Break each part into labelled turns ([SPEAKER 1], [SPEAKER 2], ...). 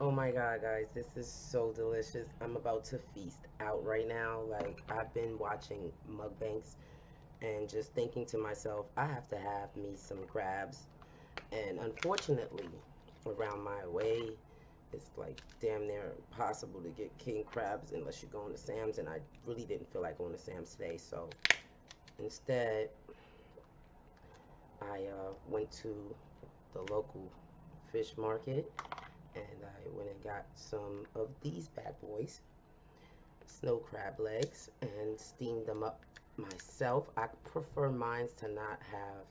[SPEAKER 1] Oh my god, guys, this is so delicious. I'm about to feast out right now. Like, I've been watching mukbangs and just thinking to myself, I have to have me some crabs. And unfortunately, around my way, it's like damn near impossible to get king crabs unless you're going to Sam's. And I really didn't feel like going to Sam's today. So instead, I went to the local fish market and I went and got some of these bad boys, snow crab legs, and steamed them up myself. I prefer mine to not have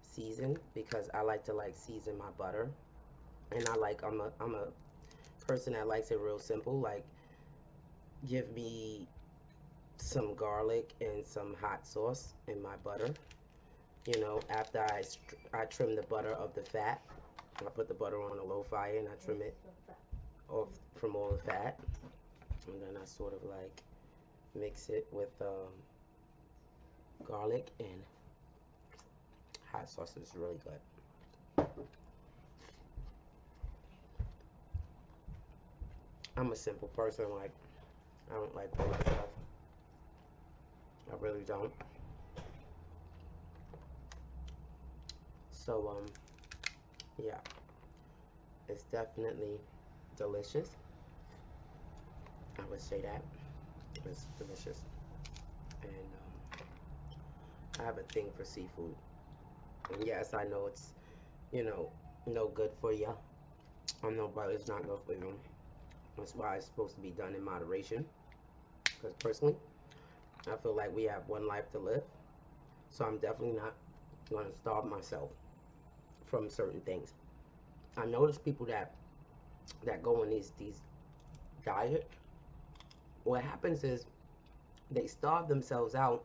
[SPEAKER 1] season because I like to season my butter, and I'm a person that likes it real simple. Like, give me some garlic and some hot sauce in my butter. After I trim the butter of the fat, I put the butter on a low fire and I trim it off from all the fat, and then I sort of like mix it with garlic and hot sauce. Is really good. I'm a simple person. Like, I don't like all that stuff. I really don't. So yeah, it's definitely delicious. I would say that it's delicious, and I have a thing for seafood. And yes, I know it's you know no good for you. I know, but it's not good for you. That's why it's supposed to be done in moderation. Because personally, I feel like we have one life to live, so I'm definitely not going to starve myself from certain things. I notice people that go on these diet. What happens is they starve themselves out,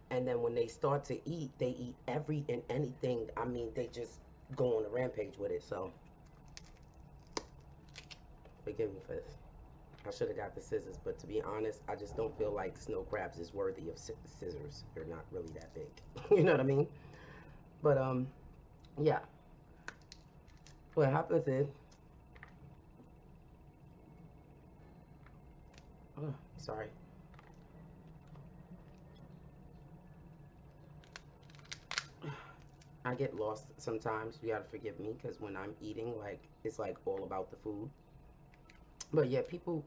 [SPEAKER 1] and then when they start to eat, they eat every and anything. I mean, they just go on a rampage with it. So forgive me for this. I should have got the scissors, but to be honest, I just don't feel like snow crabs is worthy of scissors. They're not really that big. You know what I mean? But yeah. What happens is, oh, sorry. I get lost sometimes. You gotta forgive me because when I'm eating, like it's like all about the food. But yeah, people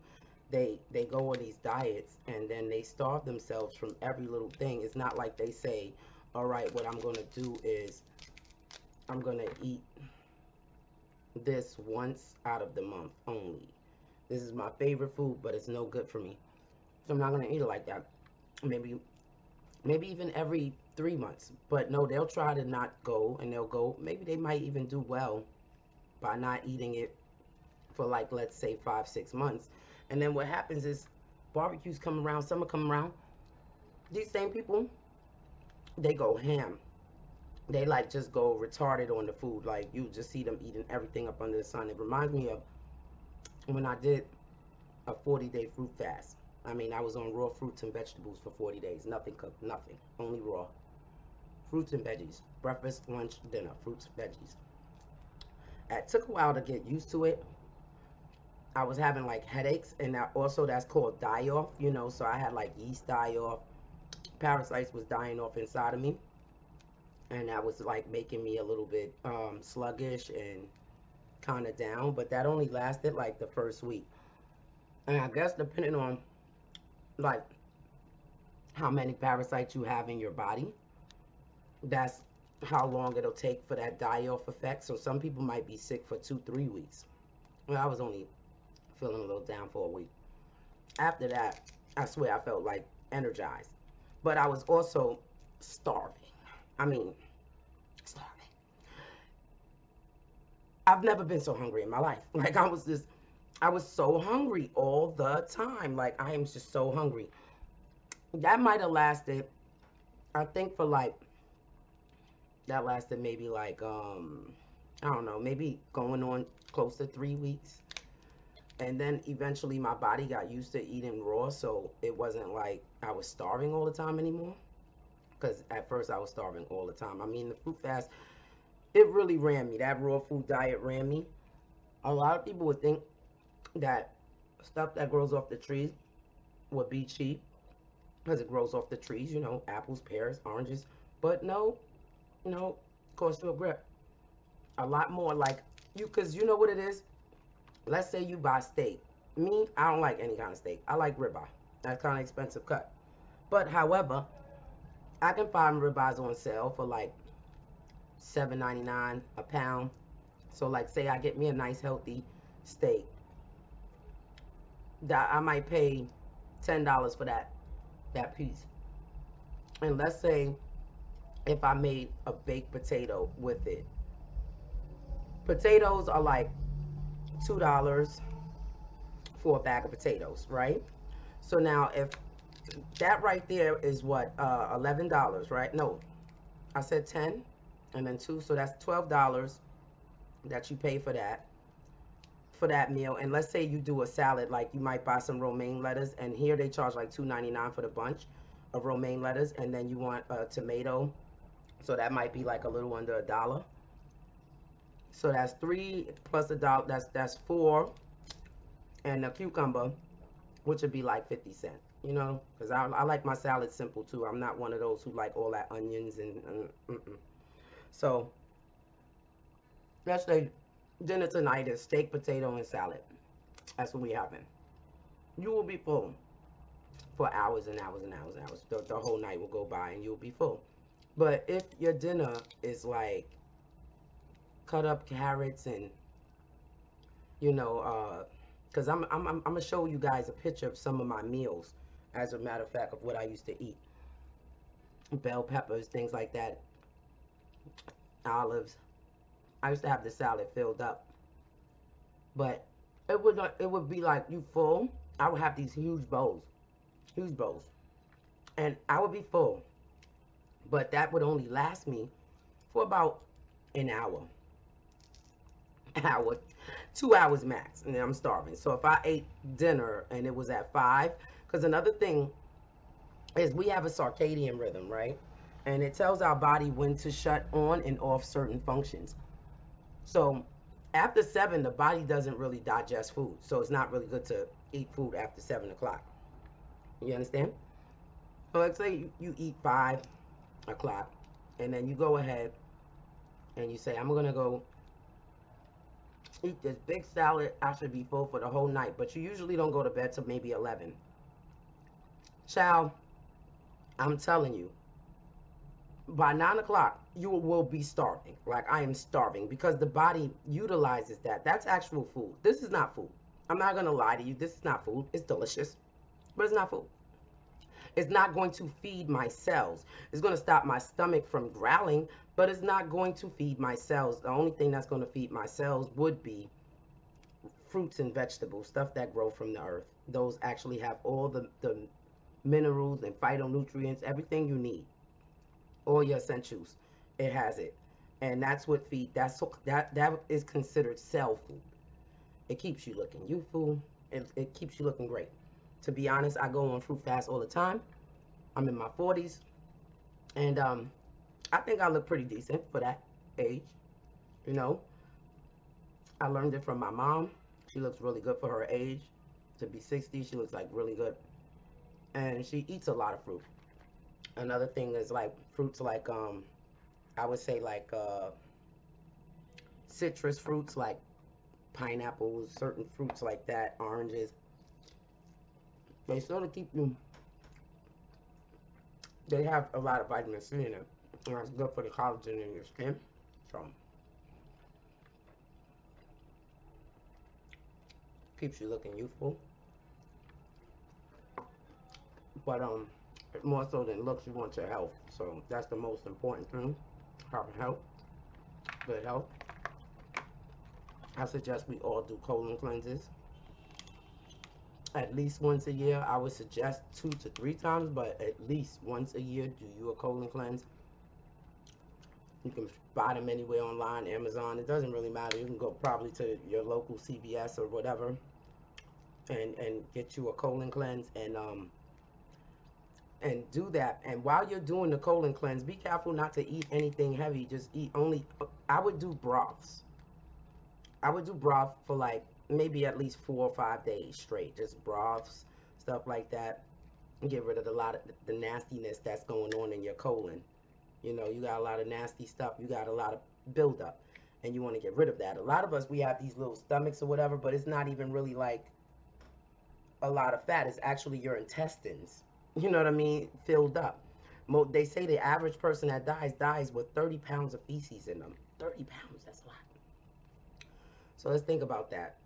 [SPEAKER 1] they go on these diets and then they starve themselves from every little thing. It's not like they say, all right, what I'm gonna do is I'm gonna eat this once out of the month only. This is my favorite food, but it's no good for me. So I'm not gonna eat it like that. Maybe maybe even every 3 months. But no, they'll try to not go and they'll go. Maybe they might even do well by not eating it for like let's say 5 6 months. And then what happens is barbecues come around, summer come around. These same people, they go ham. They like just go retarded on the food. Like you just see them eating everything up under the sun. It reminds me of when I did a 40-day fruit fast. I mean, I was on raw fruits and vegetables for 40 days. Nothing cooked, nothing. Only raw. Fruits and veggies. Breakfast, lunch, dinner. Fruits, veggies. It took a while to get used to it. I was having like headaches, and that's called die off, So I had like yeast die off. Parasites was dying off inside of me, and that was like making me a little bit sluggish and kind of down. But that only lasted like the first week. And I guess depending on like how many parasites you have in your body, that's how long it'll take for that die off effect. So some people might be sick for 2 3 weeks. Well, I was only feeling a little down for a week. After that, I swear I felt like energized, but I was also starving. I mean, starving. I've never been so hungry in my life. Like I was so hungry all the time. Like I am just so hungry. That might have lasted, I think, for like that lasted maybe like I don't know, maybe going on close to 3 weeks. And then eventually my body got used to eating raw, so it wasn't like I was starving all the time anymore. Because at first I was starving all the time. I mean, the fruit fast, it really ran me. That raw food diet ran me. A lot of people would think that stuff that grows off the trees would be cheap because it grows off the trees, you know, apples, pears, oranges. But no, no, costs you a grip. A lot more like you, because you know what it is? Let's say you buy steak. Me, I don't like any kind of steak. I like ribeye. That's kind of expensive cut. But however, I can find ribeyes on sale for like $7.99 a pound. So like say I get me a nice healthy steak that I might pay $10 for that piece. And let's say if I made a baked potato with it. Potatoes are like $2 for a bag of potatoes, right? So now if that right there is what, $11, right? No, I said 10 and then 2, so that's $12 that you pay for that meal. And let's say you do a salad, like you might buy some romaine lettuce, and here they charge like $2.99 for the bunch of romaine lettuce, and then you want a tomato, so that might be like a little under $1. So that's 3 plus $1. That's 4, and a cucumber, which would be like 50 cents. You know, because I like my salad simple too. I'm not one of those who like all that onions and so let's say dinner tonight is steak, potato, and salad. That's what we having. You will be full for hours and hours and hours and hours. The whole night will go by and you'll be full. But if your dinner is like cut up carrots and you know, because I'm gonna show you guys a picture of some of my meals. As a matter of fact, of what I used to eat, bell peppers, things like that, olives. I used to have the salad filled up, but it would be like you full. I would have these huge bowls, and I would be full, but that would only last me for about an hour, hour, 2 hours max, and then I'm starving. So if I ate dinner and it was at 5, because another thing is we have a circadian rhythm, right? And it tells our body when to shut on and off certain functions. So after 7, the body doesn't really digest food. So it's not really good to eat food after 7 o'clock. You understand? So let's say you eat 5 o'clock and then you go ahead and you say, I'm going to go eat this big salad. I should be full for the whole night. But you usually don't go to bed till maybe 11. Child, I'm telling you, by 9 o'clock, you will be starving. Like I am starving because the body utilizes that. That's actual food. This is not food. I'm not going to lie to you. This is not food. It's delicious, but it's not food. It's not going to feed my cells. It's going to stop my stomach from growling, but it's not going to feed my cells. The only thing that's going to feed my cells would be fruits and vegetables, stuff that grow from the earth. Those actually have all the minerals and phytonutrients, everything you need, all your essentials. It has it, and that's what that is considered cell food. It keeps you looking youthful. It keeps you looking great. To be honest, I go on fruit fast all the time. I'm in my 40s, and I think I look pretty decent for that age. You know, I learned it from my mom. She looks really good for her age. To be 60, she looks like really good, and she eats a lot of fruit. Another thing is like fruits like I would say like citrus fruits like pineapples, certain fruits like that, oranges. They sort of keep you. They have a lot of vitamin C in it, and it's good for the collagen in your skin. So keeps you looking youthful. But more so than looks, you want your health. So that's the most important thing. Having health, good health. I suggest we all do colon cleanses at least once a year. I would suggest 2 to 3 times, but at least once a year, do you a colon cleanse. You can buy them anywhere online, Amazon. It doesn't really matter. You can go probably to your local CVS or whatever, and get you a colon cleanse and do that. And while you're doing the colon cleanse, be careful not to eat anything heavy. Just eat only. I would do broths. I would do broth for like maybe at least 4 or 5 days straight, just broths, stuff like that. Get rid of a lot of the nastiness that's going on in your colon. You know, you got a lot of nasty stuff. You got a lot of buildup, and you want to get rid of that. A lot of us, we have these little stomachs or whatever, but it's not even really like a lot of fat. It's actually your intestines. You know what I mean? Filled up. They say the average person that dies with 30 pounds of feces in them. 30 pounds, that's a lot. So let's think about that.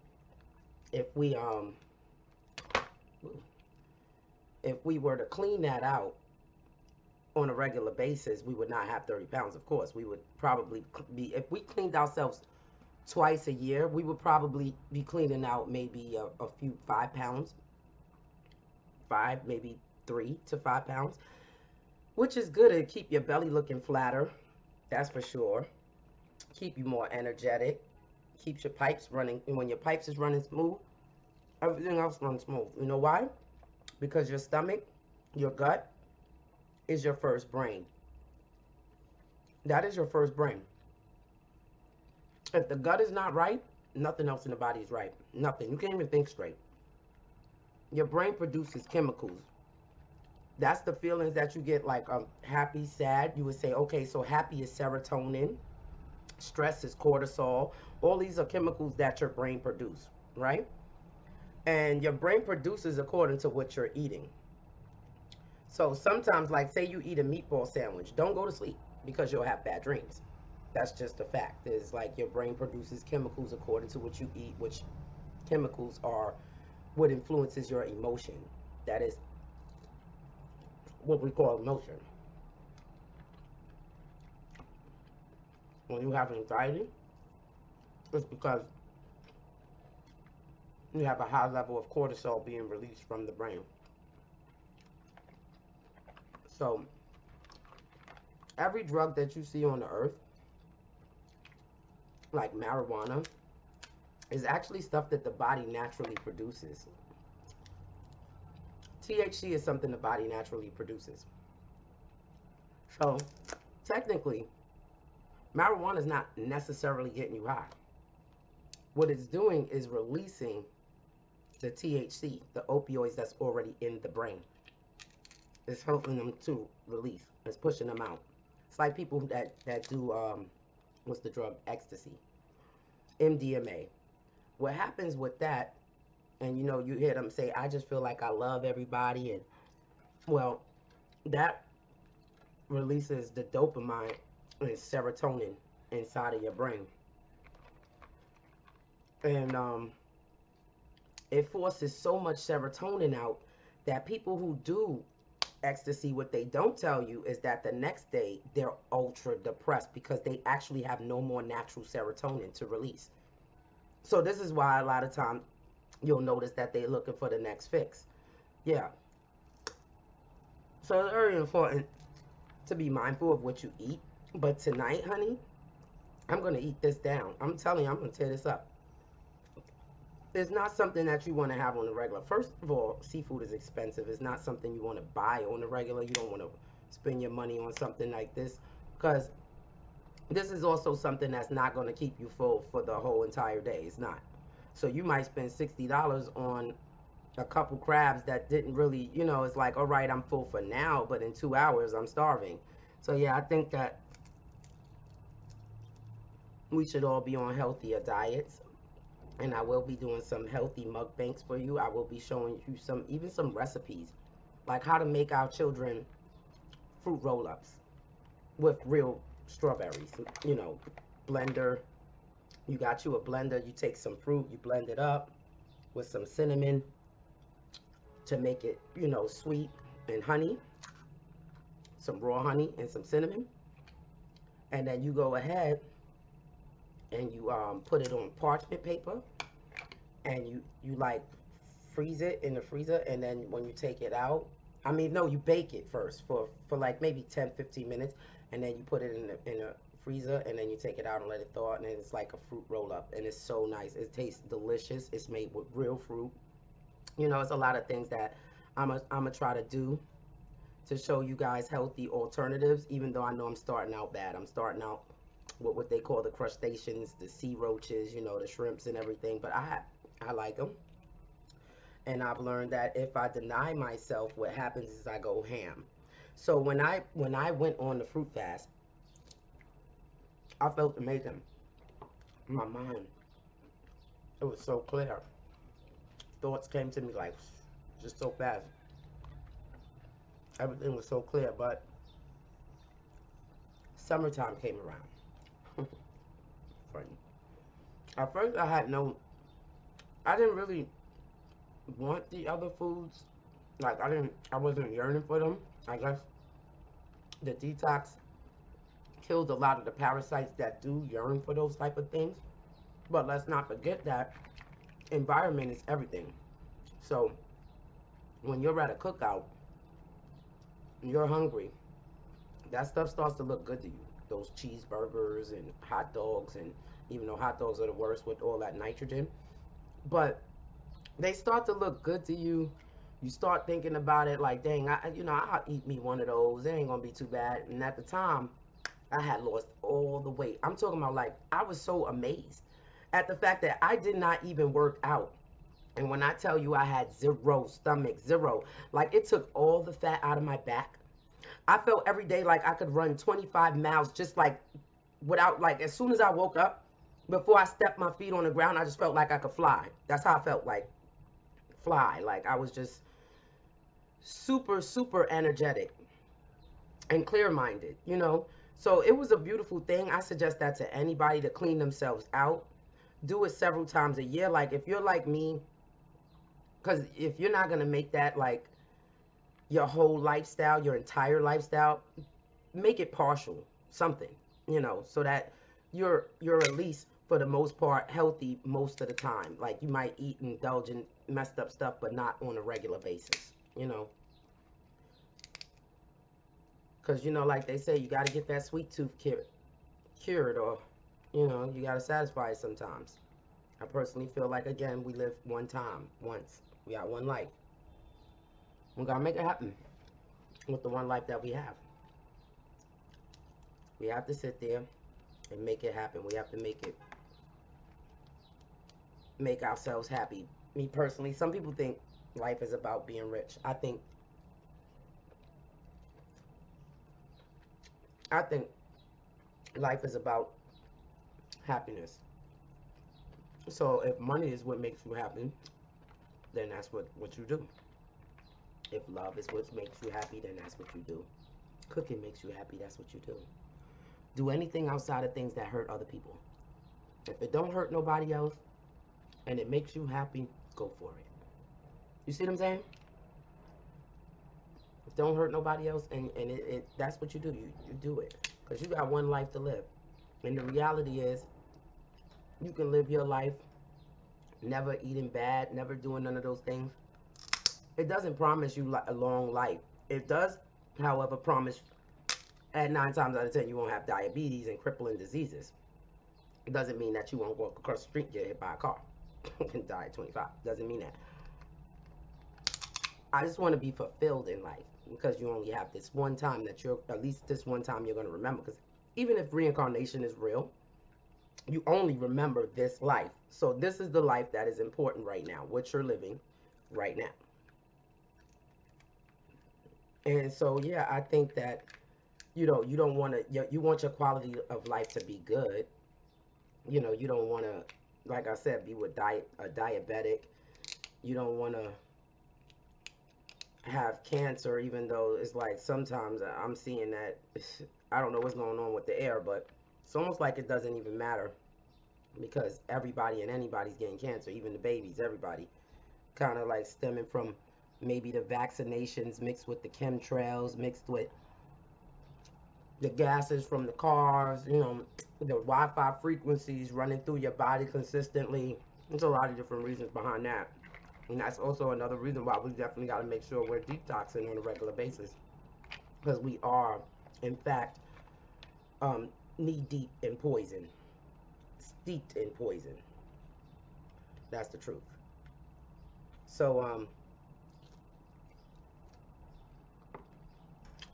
[SPEAKER 1] If we if we were to clean that out on a regular basis, we would not have 30 pounds. Of course, we would probably be, if we cleaned ourselves twice a year, we would probably be cleaning out maybe a few 5 pounds, maybe 3 to 5 pounds, which is good to keep your belly looking flatter. That's for sure. Keep you more energetic. Keeps your pipes running. And when your pipes is running smooth, everything else runs smooth. You know why? Because your stomach, your gut, is your first brain. That is your first brain. If the gut is not right, nothing else in the body is right. Nothing. You can't even think straight. Your brain produces chemicals. That's the feelings that you get, like happy, sad. You would say, okay, so happy is serotonin, stress is cortisol. All these are chemicals that your brain produces, right? And your brain produces according to what you're eating. So sometimes, like say you eat a meatball sandwich, don't go to sleep because you'll have bad dreams. That's just a fact. It's like your brain produces chemicals according to what you eat, which chemicals are what influences your emotion. That is what we call emotion. When you have anxiety, it's because you have a high level of cortisol being released from the brain. So every drug that you see on the earth, like marijuana, is actually stuff that the body naturally produces. THC is something the body naturally produces. So technically, marijuana is not necessarily getting you high. What it's doing is releasing the THC, the opioids that's already in the brain. It's helping them to release. It's pushing them out. It's like people that do what's the drug? Ecstasy, MDMA. What happens with that? And you know, you hear them say, "I just feel like I love everybody," and well, that releases the dopamine and serotonin inside of your brain, and it forces so much serotonin out that people who do ecstasy, what they don't tell you is that the next day they're ultra depressed because they actually have no more natural serotonin to release. So this is why a lot of time you'll notice that they're looking for the next fix. Yeah. So it's very important to be mindful of what you eat. But tonight, honey, I'm going to eat this down. I'm telling you, I'm going to tear this up. It's not something that you want to have on the regular. First of all, seafood is expensive. It's not something you want to buy on the regular. You don't want to spend your money on something like this because this is also something that's not going to keep you full for the whole entire day. It's not. So you might spend $60 on a couple crabs that didn't really, you know, it's like, all right, I'm full for now, but in 2 hours I'm starving. So yeah, I think that we should all be on healthier diets. And I will be doing some healthy mukbangs for you. I will be showing you even some recipes, like how to make our children fruit roll-ups with real strawberries. You know, blender. You got you a blender. You take some fruit, you blend it up with some cinnamon to make it, you know, sweet, and honey, some raw honey and some cinnamon. And then you go ahead and you put it on parchment paper, and you like freeze it in the freezer, and then when you take it out, I mean, no, you bake it first for like maybe 10-15 minutes, and then you put it in the freezer, and then you take it out and let it thaw, and then it's like a fruit roll up, and it's so nice. It tastes delicious. It's made with real fruit. You know, it's a lot of things that I'm gonna try to do to show you guys healthy alternatives, even though I know I'm starting out bad. I'm starting out what they call the crustaceans, the sea roaches, you know, the shrimps and everything. But I like them, and I've learned that if I deny myself, what happens is I go ham. So when I went on the fruit fast, I felt amazing. My mind, it was so clear. Thoughts came to me like just so fast. Everything was so clear. But summertime came around. Funny. At first, I didn't really want the other foods. Like I wasn't yearning for them. I guess the detox killed a lot of the parasites that do yearn for those type of things. But let's not forget that environment is everything. So when you're at a cookout, and you're hungry, that stuff starts to look good to you. Those cheeseburgers and hot dogs, and even though hot dogs are the worst with all that nitrogen, but they start to look good to you. You start thinking about it like, dang, I'll eat me one of those. It ain't gonna be too bad. And at the time, I had lost all the weight. I'm talking about, like, I was so amazed at the fact that I did not even work out. And when I tell you I had zero stomach, zero, like it took all the fat out of my back. I felt every day like I could run 25 miles just like without, like, as soon as I woke up, before I stepped my feet on the ground, I just felt like I could fly. That's how I felt, like fly. Like I was just super, super energetic and clear-minded, you know? So it was a beautiful thing. I suggest that to anybody, to clean themselves out. Do it several times a year. Like if you're like me, because if you're not going to make that like your whole lifestyle, your entire lifestyle, make it partial, something, you know, so that you're at least for the most part healthy most of the time. Like you might eat and indulge in messed up stuff, but not on a regular basis, you know. Because, you know, like they say, you got to get that sweet tooth cured, or, you know, you got to satisfy it sometimes. I personally feel like, again, we live one time, once. We got one life. We got to make it happen with the one life that we have. We have to sit there and make it happen. We have to make ourselves happy. Me personally, some people think life is about being rich. I think life is about happiness. So if money is what makes you happy, then that's what you do. If love is what makes you happy, then that's what you do. Cooking makes you happy, that's what you do. Do anything outside of things that hurt other people. If it don't hurt nobody else and it makes you happy, go for it. You see what I'm saying? If it don't hurt nobody else and that's what you do. You do it. Because you got one life to live. And the reality is, you can live your life never eating bad, never doing none of those things. It doesn't promise you a long life. It does, however, promise at 9 times out of 10 you won't have diabetes and crippling diseases. It doesn't mean that you won't walk across the street and get hit by a car and die at 25. Doesn't mean that. I just want to be fulfilled in life, because you only have this one time that at least this one time you're going to remember. Because even if reincarnation is real, you only remember this life. So this is the life that is important right now, what you're living right now. And so, yeah, I think that, you know, you don't want to, you want your quality of life to be good. You know, you don't want to, like I said, be with a diabetic. You don't want to have cancer, even though it's like sometimes I'm seeing that, I don't know what's going on with the air, but it's almost like it doesn't even matter, because everybody and anybody's getting cancer, even the babies, everybody, kind of like stemming from maybe the vaccinations mixed with the chemtrails, mixed with the gases from the cars, you know, the Wi-Fi frequencies running through your body consistently. There's a lot of different reasons behind that. And that's also another reason why we definitely got to make sure we're detoxing on a regular basis. Because we are, in fact, knee deep in poison, steeped in poison. That's the truth. So,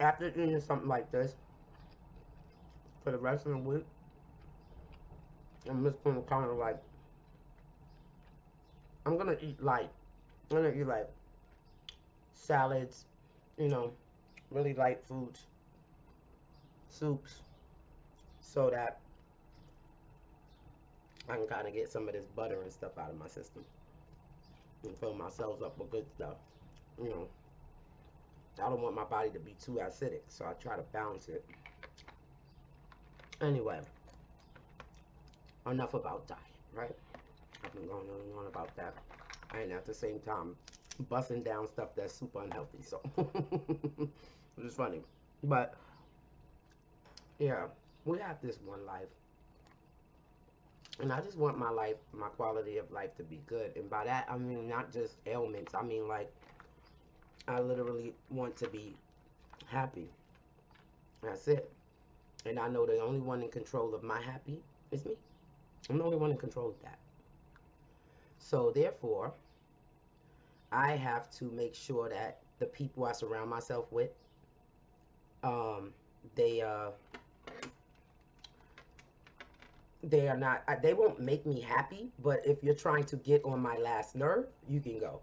[SPEAKER 1] after eating something like this, for the rest of the week, I'm just gonna kind of like, I'm gonna eat light. I'm gonna eat like salads, you know, really light foods, soups, so that I can kind of get some of this butter and stuff out of my system and fill myself up with good stuff. You know, I don't want my body to be too acidic, so I try to balance it. Anyway, enough about diet, right? I've been going on and on about that. And at the same time, busting down stuff that's super unhealthy. So, it's funny. But, yeah, we have this one life. And I just want my life, my quality of life to be good. And by that, I mean not just ailments. I mean, like, I literally want to be happy. That's it. And I know the only one in control of my happy is me. I'm the only one in control of that. So, therefore, I have to make sure that the people I surround myself with, um, they they are not. They won't make me happy. But if you're trying to get on my last nerve, you can go.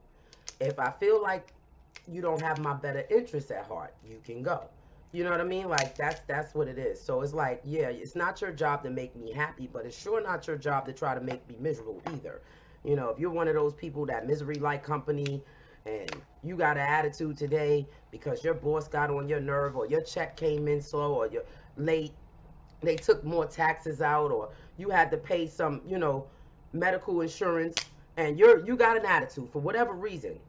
[SPEAKER 1] If I feel like you don't have my better interests at heart, you can go. You know what I mean? Like that's what it is. So it's like, yeah, it's not your job to make me happy, but it's sure not your job to try to make me miserable either. You know, if you're one of those people that misery like company and you got an attitude today because your boss got on your nerve or your check came in slow or you're late, they took more taxes out or you had to pay some, medical insurance and you got an attitude for whatever reason.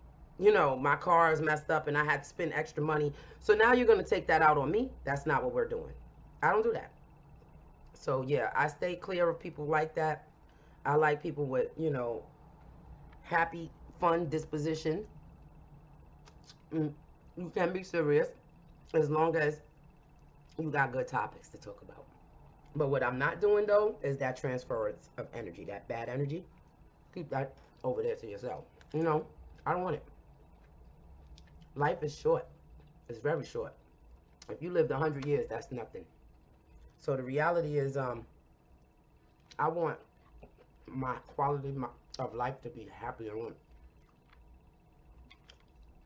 [SPEAKER 1] My car is messed up and I had to spend extra money. So now you're going to take that out on me? That's not what we're doing. I don't do that. So yeah, I stay clear of people like that. I like people with, happy, fun disposition. You can be serious as long as you got good topics to talk about. But what I'm not doing though is that transference of energy, that bad energy. Keep that over there to yourself. I don't want it. Life is short. It's very short. If you lived 100 years, that's nothing. So the reality is, I want my quality of life to be happy.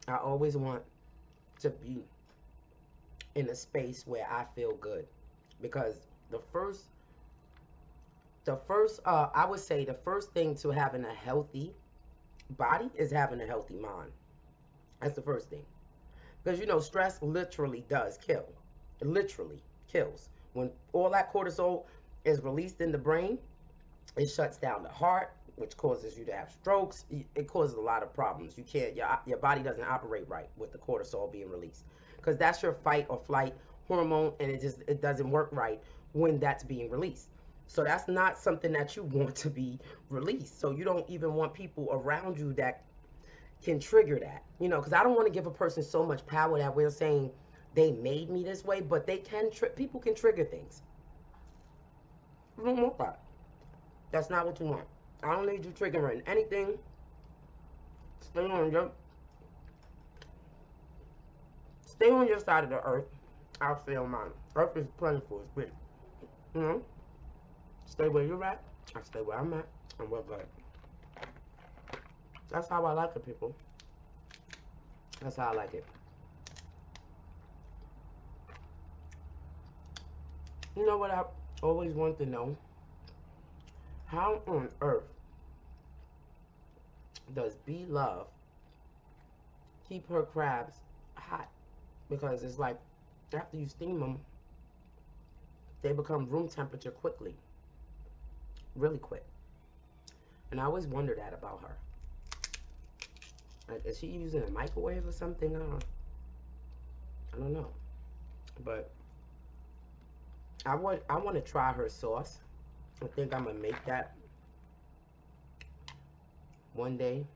[SPEAKER 1] I always want to be in a space where I feel good, because the first, I would say the first thing to having a healthy body is having a healthy mind. That's the first thing. Because stress literally does kill. It literally kills. When all that cortisol is released in the brain, it shuts down the heart, which causes you to have strokes. It causes a lot of problems. You can't, your body doesn't operate right with the cortisol being released. Because that's your fight or flight hormone, and it doesn't work right when that's being released. So that's not something that you want to be released. So you don't even want people around you that can trigger that, because I don't want to give a person so much power that we're saying they made me this way, but people can trigger things. You don't want that. That's not what you want. I don't need you triggering anything. Stay on your side of the earth. I'll stay on mine. Earth is plentiful. It's big. You know? Stay where you're at. I stay where I'm at. And we're good. That's how I like it, people. That's how I like it. You know what I always want to know? How on earth does Bee Love keep her crabs hot? Because it's like, after you steam them, they become room temperature quickly. Really quick. And I always wonder that about her. Like, is she using a microwave or something? I don't know. But I want to try her sauce. I think I'm gonna make that one day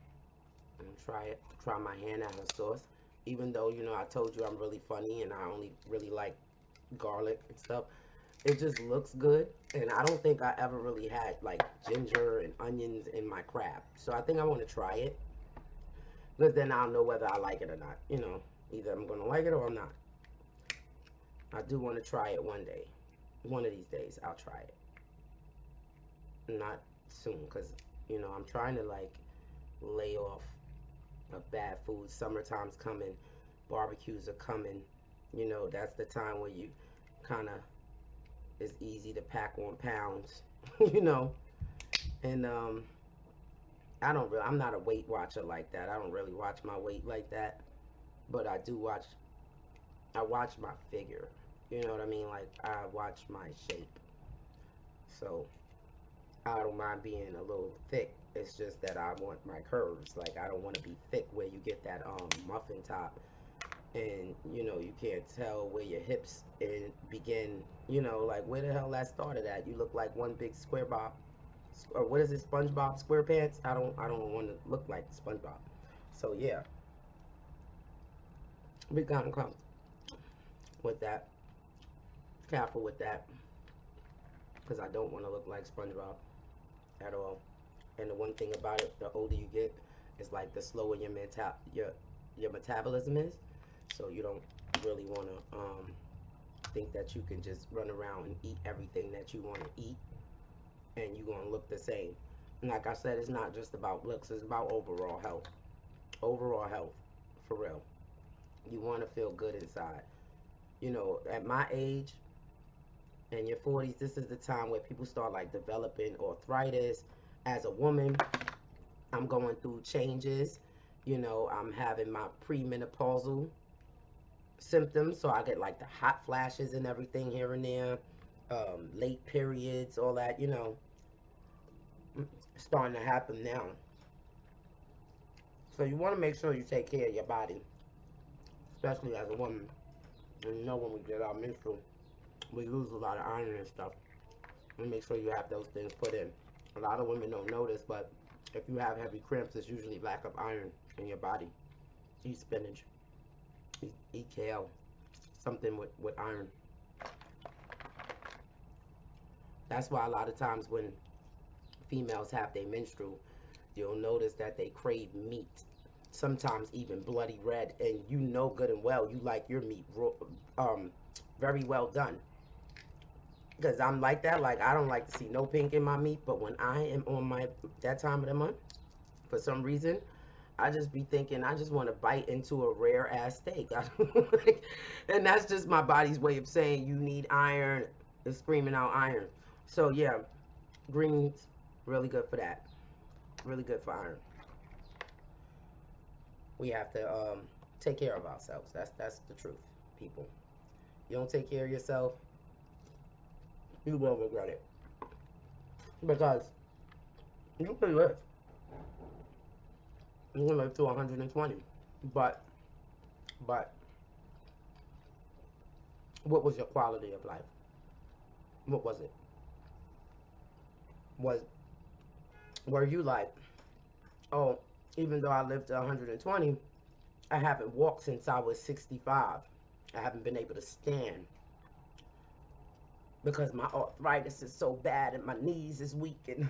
[SPEAKER 1] and try it. Try my hand at her sauce. Even though I told you I'm really funny and I only really like garlic and stuff. It just looks good, and I don't think I ever really had like ginger and onions in my crab. So I think I want to try it, because then I'll know whether I like it or not. Either I'm gonna like it or I'm not. I do want to try it one day. One of these days, I'll try it. not soon, because I'm trying to like lay off of bad food. Summertime's coming, barbecues are coming. That's the time where you kind of, it's easy to pack on pounds. you know and I'm not a weight watcher like that. I don't really watch my weight like that, but I watch my figure. You know what I mean? Like, I watch my shape. So I don't mind being a little thick. It's just that I want my curves. Like, I don't want to be thick where you get that muffin top, and you can't tell where your hips and begin. Like, where the hell that started at? You look like one big square bob, or what is it, SpongeBob SquarePants? I don't want to look like SpongeBob. So yeah, we gotta come with that. Careful with that, because I don't want to look like SpongeBob at all. And the one thing about it, the older you get, is like the slower your metabolism is. So you don't really want to think that you can just run around and eat everything that you want to eat, and you're gonna look the same. And like I said, it's not just about looks; it's about overall health. Overall health, for real. You want to feel good inside. At my age, in your 40s, this is the time where people start like developing arthritis. As a woman, I'm going through changes. I'm having my premenopausal symptoms, so I get like the hot flashes and everything here and there, late periods, all that. Starting to happen now. So you want to make sure you take care of your body, especially as a woman. And when we get our menstrual, we lose a lot of iron and stuff. And make sure you have those things put in. A lot of women don't notice, but if you have heavy cramps, it's usually lack of iron in your body. Eat spinach, eat kale, something with iron. That's why a lot of times when females have their menstrual, you'll notice that they crave meat, sometimes even bloody red, and good and well you like your meat very well done. Because I'm like that. Like, I don't like to see no pink in my meat, but when I am on that time of the month, for some reason, I just be thinking I just want to bite into a rare ass steak. And that's just my body's way of saying you need iron. It's screaming out iron. So yeah, greens, really good for that. Really good for iron. We have to take care of ourselves. That's the truth, people. You don't take care of yourself, you will regret it. Because you can live. You can live to 120. But what was your quality of life? What was it? Was Were you like, oh, even though I lived to 120, I haven't walked since I was 65. I haven't been able to stand because my arthritis is so bad and my knees is weak, and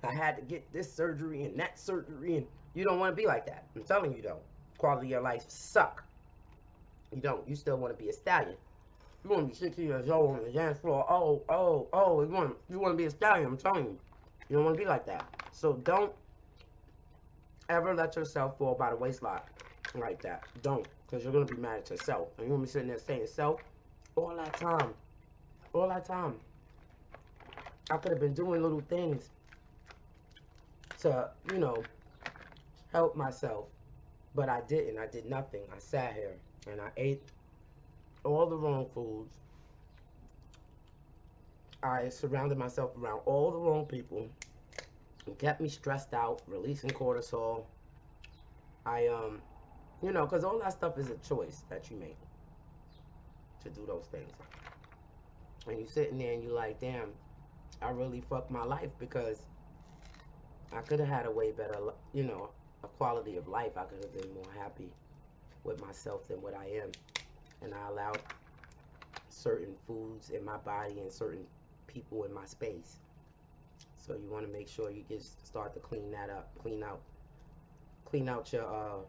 [SPEAKER 1] I had to get this surgery and that surgery, and you don't want to be like that. I'm telling you, though, quality of your life suck. You don't. You still want to be a stallion. You want to be 60 years old on the dance floor. Oh. You want to be a stallion. I'm telling you. You don't want to be like that. So don't ever let yourself fall by the waistline like that. Don't. Because you're going to be mad at yourself. And you're going to be sitting there saying self all that time. All that time. I could have been doing little things to, help myself. But I didn't. I did nothing. I sat here and I ate all the wrong foods. I surrounded myself around all the wrong people. It kept me stressed out, releasing cortisol. I, because all that stuff is a choice that you make to do those things. And you sitting there and you like, damn, I really fucked my life because I could have had a way better, a quality of life. I could have been more happy with myself than what I am. And I allowed certain foods in my body and certain people in my space. So you want to make sure you start to clean that up, clean out your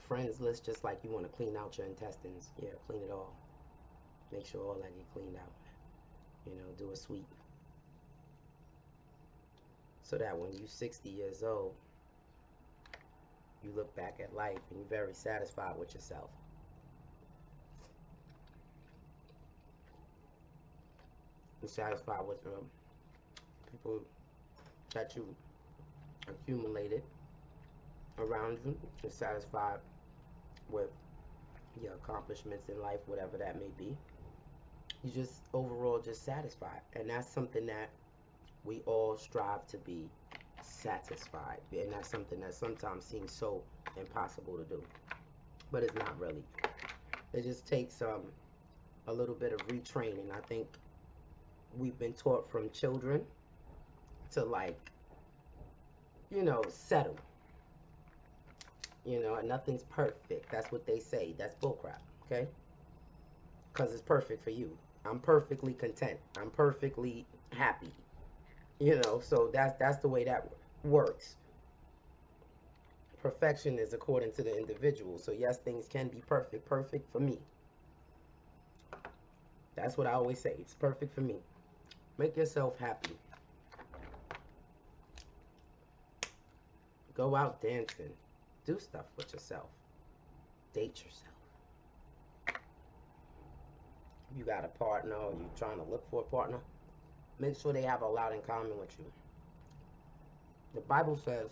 [SPEAKER 1] friends list, just like you want to clean out your intestines. Yeah, clean it all. Make sure all that get cleaned out. Do a sweep. so that when you're 60 years old, you look back at life and you're very satisfied with yourself. You're satisfied with the people that you accumulated around you. You're satisfied with your accomplishments in life, whatever that may be. You just overall just satisfied. And that's something that we all strive to be satisfied. And that's something that sometimes seems so impossible to do. But it's not really. It just takes a little bit of retraining. I think we've been taught from children to, like, settle. And nothing's perfect. That's what they say. That's bullcrap, okay? Because it's perfect for you. I'm perfectly content. I'm perfectly happy. So that's the way that works. Perfection is according to the individual. So yes, things can be perfect. Perfect for me. That's what I always say. It's perfect for me. Make yourself happy. Go out dancing. Do stuff with yourself. Date yourself. If you got a partner or you're trying to look for a partner, make sure they have a lot in common with you. The Bible says,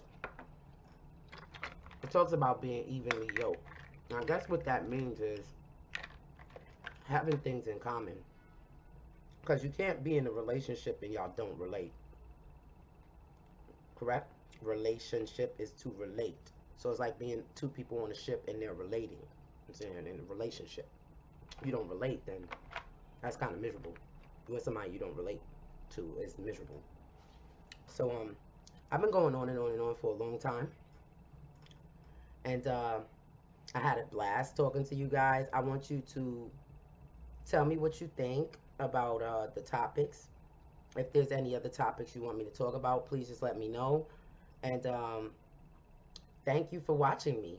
[SPEAKER 1] it talks about being evenly yoked. Now, I guess what that means is having things in common. Because you can't be in a relationship and y'all don't relate. Correct? Relationship is to relate. So it's like being two people on a ship and they're relating. I'm saying in a relationship. If you don't relate, then that's kind of miserable. You with somebody you don't relate to is miserable. So I've been going on and on and on for a long time. And I had a blast talking to you guys. I want you to tell me what you think about the topics. If there's any other topics you want me to talk about, please just let me know. And thank you for watching me.